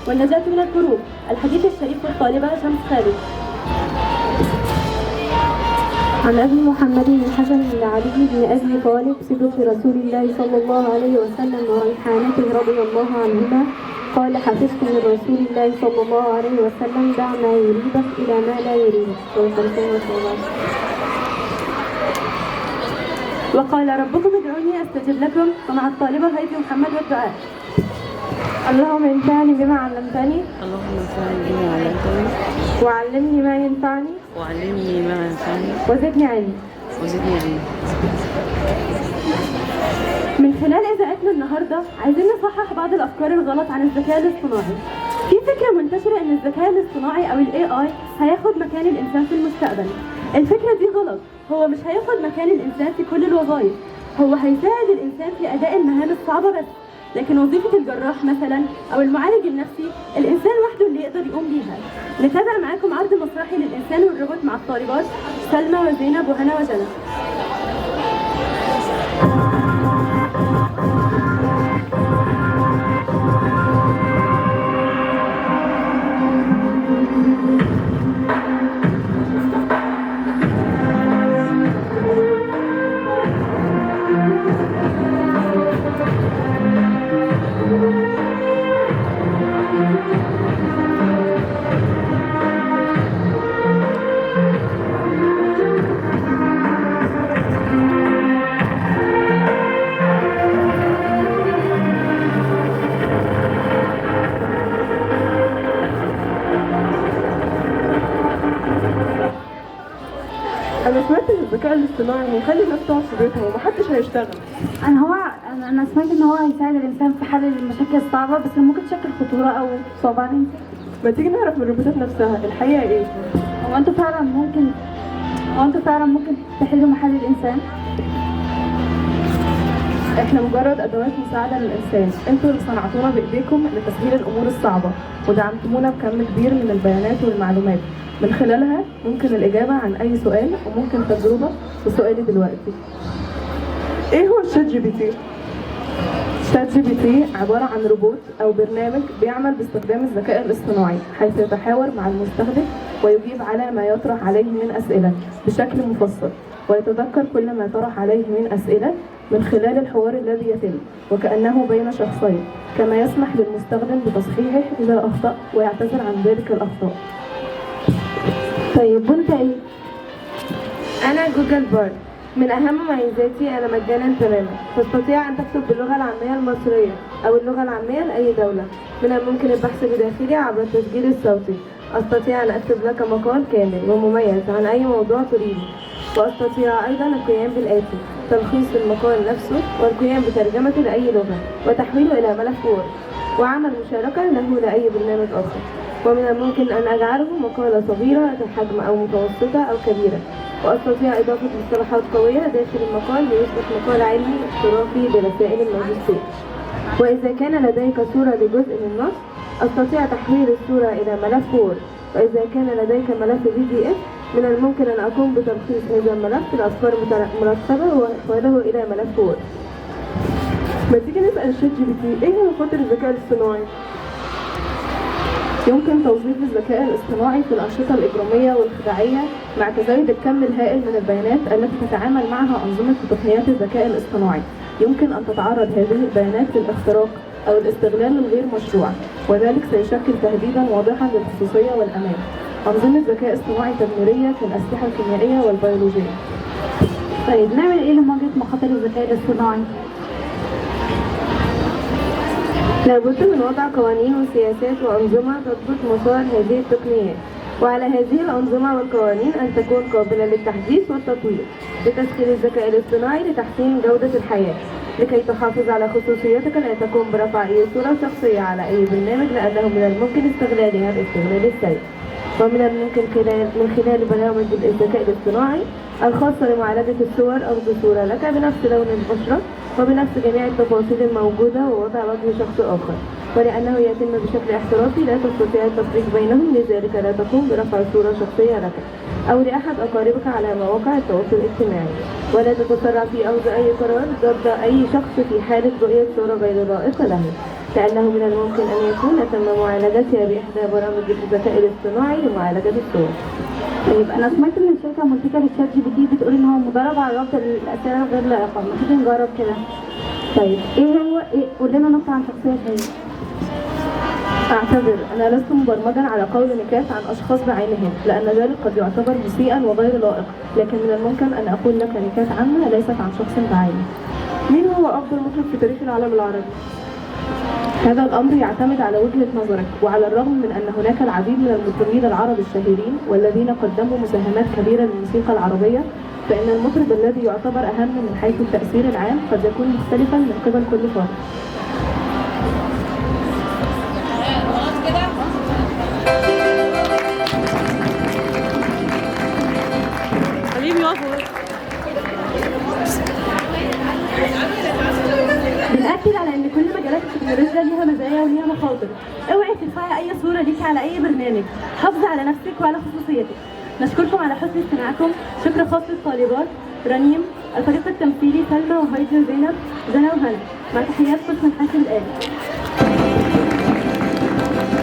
والنجاة من الكروب. الحديث الشريف والطالبة شمس خالد. عن أبي محمد الحسن بن علي بن أبي طالب صديق رسول الله صلى الله عليه وسلم وريحانته رضي الله عنهما قال: حفظت من رسول الله صلى الله عليه وسلم: دع ما يريبك إلى ما لا يريبك. وقال ربكم ادعوني استجب لكم. ومع الطالبة هيثم محمد والدعاء. اللهم انفعني بما علمتني اللهم انفعني بما علمتني وعلمني ما ينفعني وعلمني ما ينفعني وزدني علما. من خلال إذاعتنا النهاردة عايزين نصحح بعض الأفكار الغلط عن الذكاء الاصطناعي. في فكرة منتشرة إن الذكاء الاصطناعي أو ال AI هياخد مكان الإنسان في المستقبل. الفكرة دي غلط. هو مش هياخد مكان الإنسان في كل الوظائف، هو هيساعد الإنسان في أداء المهام الصعبة بس. لكن وظيفة الجراح مثلا أو المعالج النفسي الإنسان وحده اللي يقدر يقوم بيها. نتابع معاكم عرض مسرحي للإنسان والروبوت مع الطالبات سلمى وزينب وهنا وجنى. أنا سمعت إن الذكاء الاصطناعي هيخلي الناس تقعد في بيتها ومحدش هيشتغل. أنا سمعت إن هو هيساعد الإنسان في حل المشاكل الصعبة بس ممكن تشكل خطورة أو صعوبة على الإنسان. ما تيجي نعرف من الروبوتات نفسها الحقيقة إيه؟ هو أنتوا فعلا ممكن تحلوا محل الإنسان؟ إحنا مجرد أدوات مساعدة للإنسان، أنتوا اللي صنعتونا بإيديكم لتسهيل الأمور الصعبة ودعمتمونا بكم كبير من البيانات والمعلومات، من خلالها ممكن الإجابة عن أي سؤال وممكن تجربة وسؤالي دلوقتي. إيه هو الشات جي بي تي؟ شات جي بي تي عبارة عن روبوت أو برنامج بيعمل باستخدام الذكاء الاصطناعي، حيث يتحاور مع المستخدم ويجيب على ما يطرح عليه من أسئلة بشكل مفصل، ويتذكر كل ما طرح عليه من أسئلة من خلال الحوار الذي يتم، وكأنه بين شخصين، كما يسمح للمستخدم بتصحيحه إذا أخطأ ويعتذر عن ذلك الأخطاء. طيب وأنت إيه؟ أنا جوجل بارد. من أهم مميزاتي أنا مجانا تماما، تستطيع أن تكتب باللغة العامية المصرية أو اللغة العامية لأي دولة. من الممكن البحث بداخلي عبر التسجيل الصوتي. أستطيع أن أكتب لك مقال كامل ومميز عن أي موضوع تريده، وأستطيع أيضا القيام بالآتي: تلخيص المقال نفسه والقيام بترجمته لأي لغة وتحويله إلى ملف وورد، وعمل مشاركة له لأي برنامج آخر. ومن الممكن أن أجعله مقالة صغيرة الحجم أو متوسطة أو كبيرة، وأستطيع إضافة مصطلحات قوية داخل المقال ليصبح مقال علمي احترافي برسائل الماجستير. وإذا كان لديك صورة لجزء من نص أستطيع تحويل الصورة إلى ملف وورد. وإذا كان لديك ملف PDF من الممكن أن أقوم بتلخيص هذا الملف لأصفار مرتبة وإحواله إلى ملف وورد. ما تيجي نسأل الشات جي بي تي إيه هو مخاطر الذكاء الاصطناعي؟ يمكن توظيف الذكاء الاصطناعي في الأنشطة الإجرامية والخداعية مع تزايد الكم الهائل من البيانات التي تتعامل معها أنظمة وتقنيات الذكاء الاصطناعي. يمكن أن تتعرض هذه البيانات للاختراق أو الاستغلال الغير مشروع، وذلك سيشكل تهديدا واضحا للخصوصية والأمان. أنظمة ذكاء اصطناعي تدميرية كالأسلحة الكيميائية والبيولوجية. طيب نعمل إيه لمواجهة مخاطر الذكاء الاصطناعي؟ لابد من وضع قوانين وسياسات وأنظمة تضبط مسار هذه التقنيات، وعلى هذه الأنظمة والقوانين أن تكون قابلة للتحديث والتطوير لتسهيل الذكاء الاصطناعي لتحسين جودة الحياة. لكي تحافظ على خصوصيتك لا تقوم برفع أي صورة شخصية على أي برنامج، لأنه من الممكن استغلالها باستغلال السيء. ومن الممكن من خلال برامج الذكاء الاصطناعي الخاصة لمعالجة الصور أخذ صورة لك بنفس لون البشرة وبنفس جميع التفاصيل الموجودة ووضع وجه شخص آخر، ولأنه يتم بشكل احترافي لا تستطيع التفريق بينهم، لذلك لا تقوم برفع صورة شخصية لك أو لأحد أقاربك على مواقع التواصل الاجتماعي، ولا تتسرع في أخذ أي قرار ضد أي شخص في حالة رؤية صورة غير لائقة له. لأنه من الممكن أن يكون تم معالجتها بإحدى برامج الذكاء الاصطناعي لمعالجة الصور. طيب انا سمعت ان الشركه المنتجه للشات جي بي تي بتقول ان هو مدرب على رفض الاسئله الغير لائقه، ما تيجي نجرب كده. طيب قول لنا نقطه عن شخصيه شيء. أعتذر، أنا لست مبرمجا على قول نكات عن أشخاص بعينهم، لأن ذلك قد يعتبر مسيئا وغير لائق، لكن من الممكن أن أقول لك نكات عامة ليست عن شخص بعينه. مين هو أفضل مطرب في تاريخ العالم العربي؟ هذا الأمر يعتمد على وجهة نظرك، وعلى الرغم من أن هناك العديد من المطربين العرب الشهيرين والذين قدموا مساهمات كبيرة للموسيقى العربية، فإن المطرب الذي يعتبر أهم من حيث التأثير العام قد يكون مختلفا من قبل كل فرد. حبيبي وافق. بنأكد على ان كل مجالات التكنولوجيا ليها مزايا وليها مخاطر. اوعي ترفعي اي صورة ليكي على اي برنامج، حافظي على نفسك وعلى خصوصيتك. نشكركم على حسن استماعكم. شكر خاص للطالبات رنيم، الفريق التمثيلي سلمى وهايدي وزينب، جنى وهنا، مع تحيات قسم الحاسب الآلي.